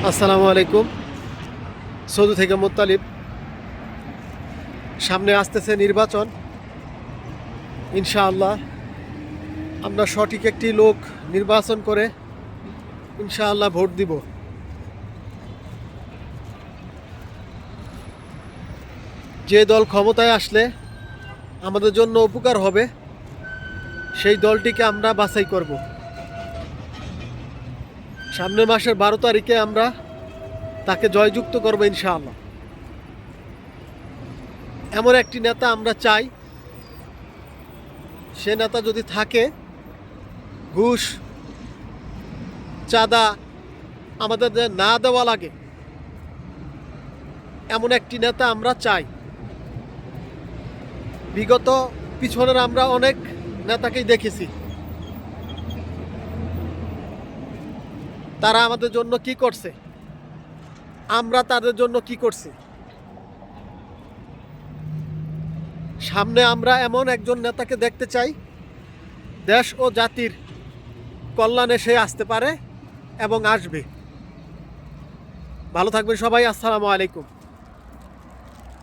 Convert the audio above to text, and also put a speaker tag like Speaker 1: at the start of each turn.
Speaker 1: আসসালামু আলাইকুম। সৌদি থেকে মুত্তালিব। সামনে আসতেছে নির্বাচন। ইনশাআল্লাহ আমরা সঠিক একটি লোক নির্বাচন করে ইনশাআল্লাহ ভোট দিব। যে দল ক্ষমতায় আসলে আমাদের জন্য উপকার হবে সেই দলটিকে আমরা বাছাই করব। সামনের মাসের 12 তারিখে আমরা তাকে জয়যুক্ত করব ইনশাআল্লাহ। এমন একটি নেতা আমরা চাই, সে নেতা যদি থাকে ঘুষ চাঁদা আমাদের না দেওয়া লাগে, এমন একটি নেতা আমরা চাই। বিগত পিছনের আমরা অনেক নেতাকেই দেখেছি, তারা আমাদের জন্য কি করছে, আমরা তাদের জন্য কি করছি। সামনে আমরা এমন একজন নেতাকে দেখতে চাই, দেশ ও জাতির কল্যাণে সে আসতে পারে এবং আসবে। ভালো থাকবেন সবাই। আসসালামু আলাইকুম।